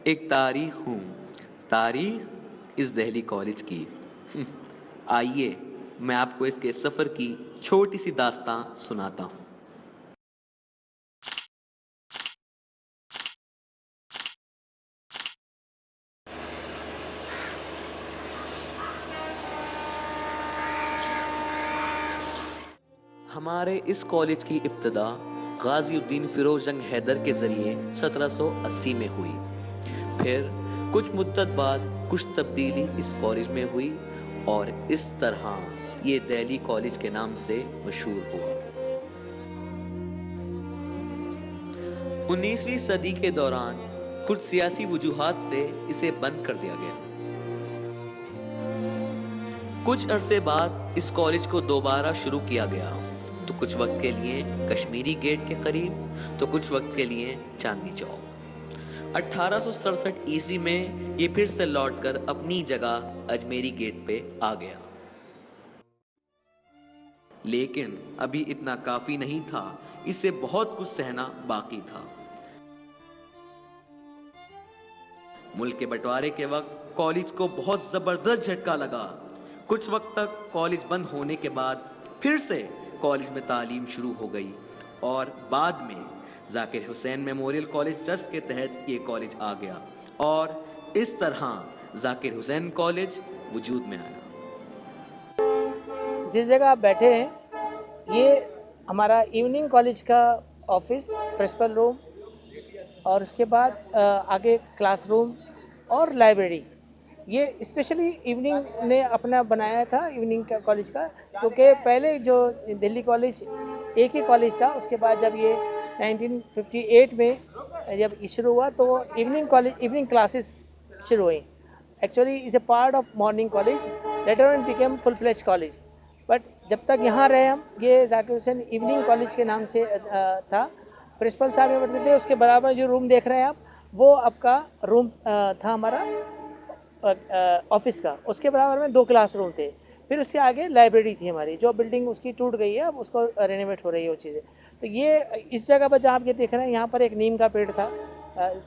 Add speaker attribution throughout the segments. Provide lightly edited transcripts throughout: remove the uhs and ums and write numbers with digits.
Speaker 1: एक तारीख हूँ, तारीख इस दिल्ली कॉलेज की। आइए मैं आपको इसके सफ़र की छोटी सी दास्तां सुनाता हूँ। हमारे इस कॉलेज की इब्तिदा गाज़ीउद्दीन फ़िरोज़ जंग हैदर के ज़रिए 1780 में हुई। फिर कुछ मुद्दत बाद कुछ तब्दीली इस कॉलेज में हुई और इस तरह ये दिल्ली कॉलेज के नाम से मशहूर हुआ। 19वीं सदी के दौरान कुछ सियासी वजूहात से इसे बंद कर दिया गया। कुछ अरसे बाद इस कॉलेज को दोबारा शुरू किया गया, तो कुछ वक्त के लिए कश्मीरी गेट के करीब, तो कुछ वक्त के लिए चांदनी चौक। 1867 ईस्वी में ये फिर से लौटकर अपनी जगह अजमेरी गेट पे आ गया। लेकिन अभी इतना काफी नहीं था, इससे बहुत कुछ सहना बाकी था। मुल्क के बंटवारे के वक्त कॉलेज को बहुत जबरदस्त झटका लगा। कुछ वक्त तक कॉलेज बंद होने के बाद फिर से कॉलेज में तालीम शुरू हो गई और बाद में Zakir Hussain memorial college trust के तहत ये कॉलेज आ गया और इस तरह जाकिर हुसैन कॉलेज वजूद में आया।
Speaker 2: जिस जगह आप बैठे हैं ये हमारा इवनिंग कॉलेज का ऑफिस, प्रिंसिपल रूम और उसके बाद आगे क्लासरूम और लाइब्रेरी। ये स्पेशली इवनिंग ने अपना बनाया था, इवनिंग का कॉलेज का, क्योंकि पहले जो दिल्ली कॉलेज एक ही कॉलेज था। उसके बाद जब ये 1958 में जब शुरू हुआ तो इवनिंग कॉलेज, इवनिंग क्लासेस शुरू हुई। Actually is a part of morning college, later on became full fledge college. But जब तक यहाँ रहे हम, ये जाकिर हुसैन इवनिंग कॉलेज के नाम से था। प्रिंसिपल साहब यहाँ पढ़ते थे। उसके बराबर जो रूम देख रहे हैं आप, वो आपका रूम था हमारा ऑफिस का। उसके बराबर में 2 क्लासरूम थे। फिर उसके आगे लाइब्रेरी थी हमारी, जो बिल्डिंग उसकी टूट गई है, अब उसको रेनोवेट हो रही है वो चीज़ें। तो ये इस जगह पर जहाँ आप ये देख रहे हैं, यहाँ पर एक नीम का पेड़ था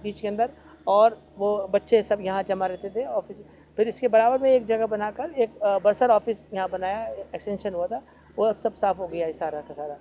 Speaker 2: बीच के अंदर, और वो बच्चे सब यहाँ जमा रहते थे ऑफिस। फिर इसके बराबर में एक जगह बनाकर एक बर्सर ऑफिस यहाँ बनाया, एक्सटेंशन हुआ था, वो अब सब साफ़ हो गया है सारा का सारा।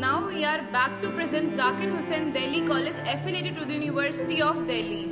Speaker 3: Now we are back to present Zakir Hussain Delhi College affiliated to the University of Delhi.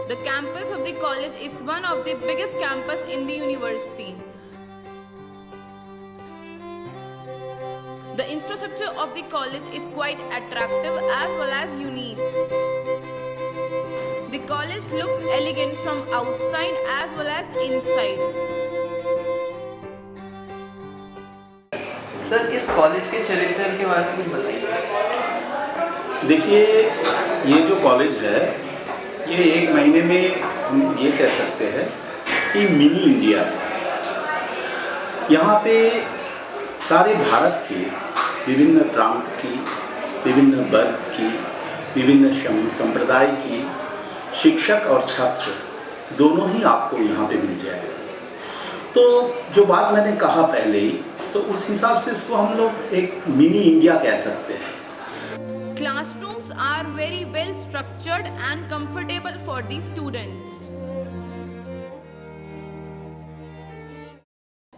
Speaker 3: The campus of the college is one of the biggest campus in the university. The infrastructure of the college is quite attractive as well as unique. The college looks elegant from outside as well as inside.
Speaker 1: Sir, इस college के चरित्र के बारे में कुछ बताइए।
Speaker 4: देखिए, ये जो कॉलेज है, ये एक महीने में हम ये कह सकते हैं कि मिनी इंडिया है। यहाँ पे सारे भारत के विभिन्न प्रांत की, विभिन्न वर्ग की, विभिन्न संप्रदाय की शिक्षक और छात्र दोनों ही आपको यहाँ पे मिल जाएगा। तो जो बात मैंने कहा पहले ही, तो उस हिसाब से इसको हम लोग एक मिनी इंडिया कह सकते हैं।
Speaker 3: Classrooms are very well structured and comfortable for the students.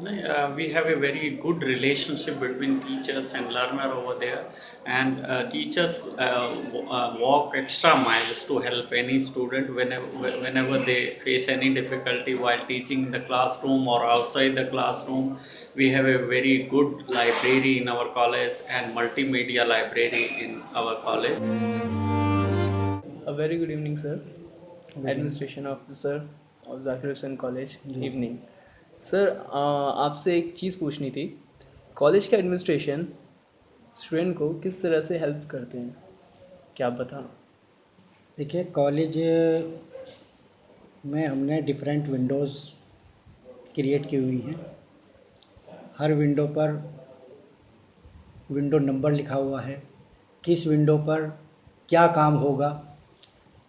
Speaker 5: We have a very good relationship between teachers and learner over there, and teachers walk extra miles to help any student whenever they face any difficulty while teaching in the classroom or outside the classroom. We have a very good library in our college and multimedia library in our college.
Speaker 6: A very good evening, sir. Administration officer of Zakir Hussain College. Evening. Sir आपसे एक चीज़ पूछनी थी. College का administration student को किस तरह से help करते हैं, क्या आप बता?
Speaker 7: देखिए, कॉलेज में हमने डिफरेंट विंडोज़ क्रिएट की हुई हैं. हर विंडो पर विंडो नंबर लिखा हुआ है, किस विंडो पर क्या काम होगा,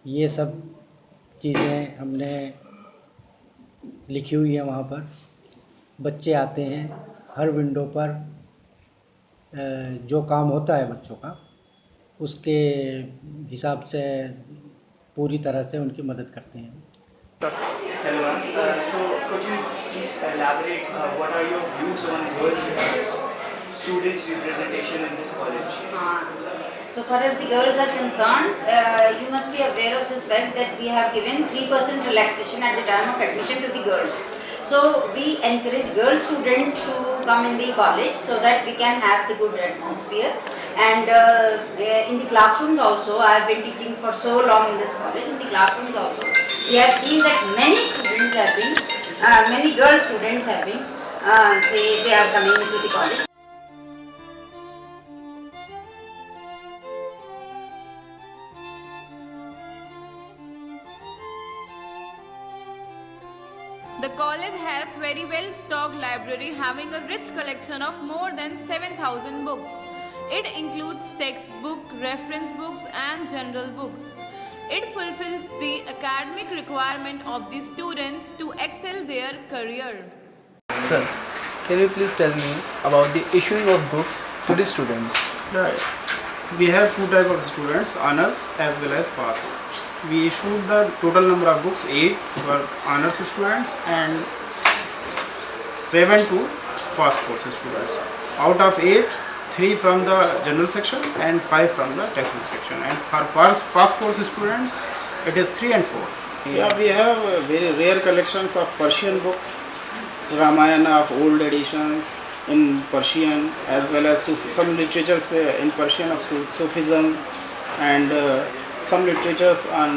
Speaker 7: ये सब चीज़ें हमने लिखी हुई है. वहाँ पर बच्चे आते हैं, हर विंडो पर जो काम होता है बच्चों का, उसके हिसाब से पूरी तरह से उनकी मदद करते हैं.
Speaker 8: Hello, so could you please elaborate what are your views on girls' students' representation in this college?
Speaker 9: So far as the girls are concerned, you must be aware of this fact that we have given 3% relaxation at the time of admission to the girls. So we encourage girl students to come in the college so that we can have the good atmosphere. And in the classrooms also, I have been teaching for so long in this college. In the classrooms also, we have seen that many students have been, many girl students have been, say they are coming to the college.
Speaker 3: The college has very well stocked library having a rich collection of more than 7,000 books. It includes textbook, reference books and general books. It fulfills the academic requirement of the students to excel their career.
Speaker 6: Sir, can you please tell me about the issuing of books to the students?
Speaker 10: Yeah, we have two types of students, honors as well as pass. We issued the total number of books 8 for honors students and 7 to pass course students. Out of 8, 3 from the general section and 5 from the textbook section. And for pass course students, it is 3 and 4. Yeah, we have very rare collections of Persian books, Ramayana of old editions in Persian, as well as some literatures in Persian of Sufism, and some literatures on,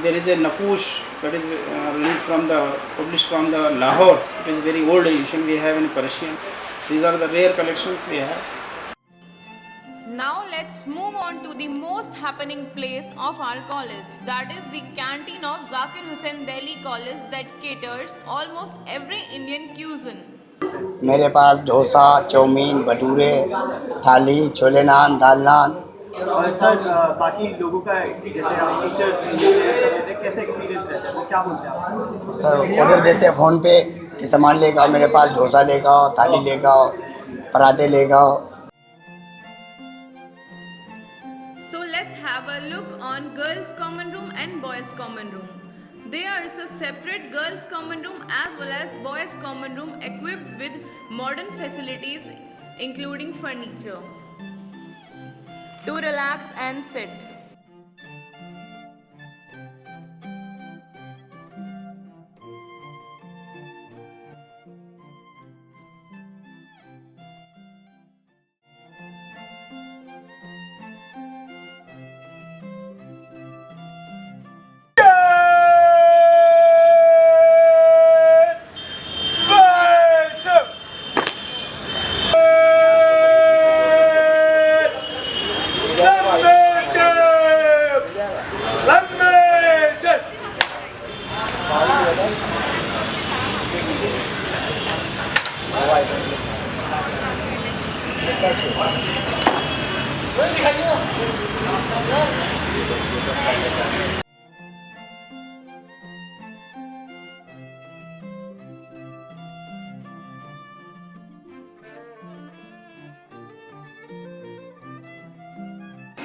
Speaker 10: there is a Nakush that is published from the Lahore. It is very old edition we have in Persian. These are the rare collections we have.
Speaker 3: Now let's move on to the most happening place of our college, that is the canteen of Zakir Hussain Delhi College that caters almost every Indian cuisine.
Speaker 11: मेरे पास dosa, chowmein, bhature, थाली, छोले नान, दाल नान.
Speaker 8: और sir बाकी लोगों का जैसे हम teachers रहते हैं, कैसे एक्सपीरियंस रहता है, वो क्या बोलते हैं आप?
Speaker 11: सर ऑर्डर देते हैं फ़ोन पे कि सामान लेकर आओ, मेरे पास डोसा लेकर आओ, थाली लेकर आओ, पराठे लेकर आओ.
Speaker 3: So let's have a look on girls' common room and boys' common room. There is a separate girls' common room as well as boys' common room equipped with modern facilities including furniture to relax and sit.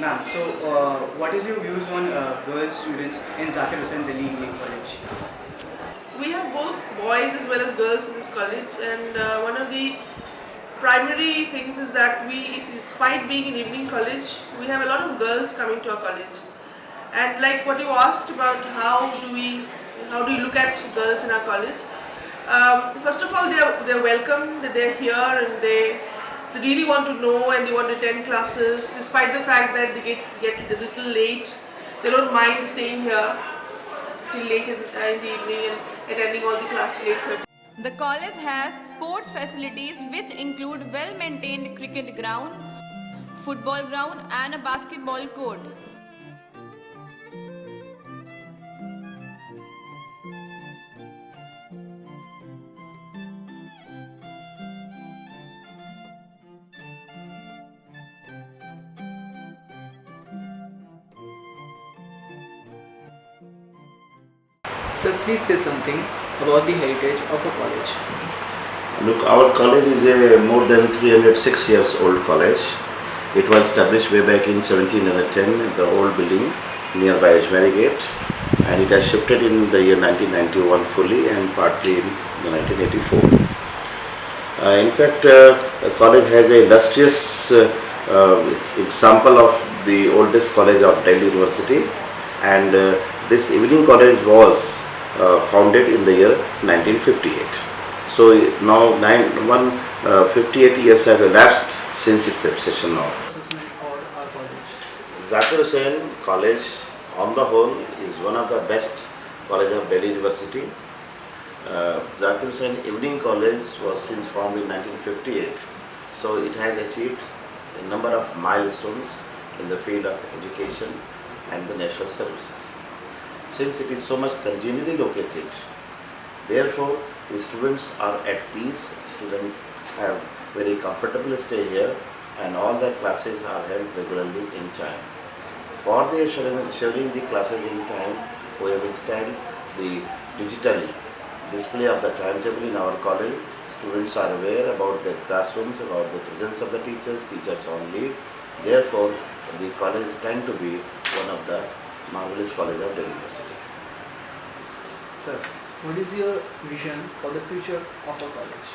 Speaker 8: Ma'am, so what is your views on girls students in Zakir Hussain Delhi College?
Speaker 12: We have both boys as well as girls in this college, and one of the primary things is that we, despite being in evening college, we have a lot of girls coming to our college. And like what you asked about how do you look at girls in our college, first of all, they're welcome that they're here, and they really want to know and they want to attend classes despite the fact that they get a little late. They don't mind staying here till late in the evening and attending all the class till 8:30.
Speaker 3: The college has sports facilities which include well-maintained cricket ground, football ground and a basketball court.
Speaker 6: Sir, please say something about the heritage of a college.
Speaker 13: Look, our college is a more than 306 years old college. It was established way back in 1710 in the old building nearby Ajmeri Gate, and it has shifted in the year 1991 fully and partly in 1984. In fact, the college has a illustrious example of the oldest college of Delhi University, and this evening college was founded in the year 1958. So now 58 years have elapsed since its inception now. Zakir Hussain College on the whole is one of the best colleges of Delhi University. Zakir Hussain Evening College was since formed in 1958. So it has achieved a number of milestones in the field of education and the national services. Since it is so much congenially located, therefore the students are at peace, students have very comfortable stay here, and all the classes are held regularly in time. For the ensuring the classes in time, we have installed the digital display of the timetable in our college. Students are aware about their classrooms, about the presence of the teachers on leave. Therefore, the college tend to be one of the marvelous colleges of Delhi University.
Speaker 6: Sir, what is your vision for the future of a college?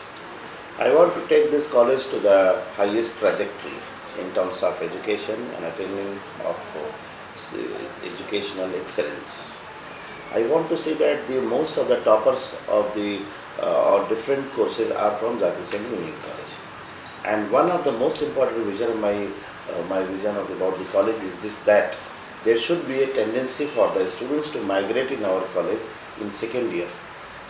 Speaker 13: I want to take this college to the highest trajectory in terms of education and attaining of educational excellence. I want to see that the most of the toppers of the different courses are from Zakir Hussain Evening College. And one of the most important vision, my vision about the college is this, that there should be a tendency for the students to migrate in our college in second year,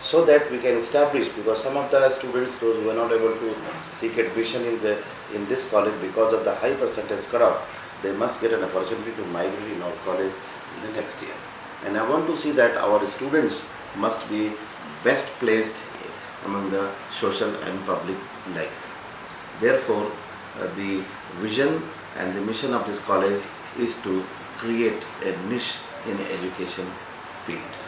Speaker 13: so that we can establish, because some of the students, those who are not able to seek admission in this college because of the high percentage cutoff, they must get an opportunity to migrate in our college in the next year. And I want to see that our students must be best placed among the social and public life. Therefore, the vision and the mission of this college is to create a niche in education field.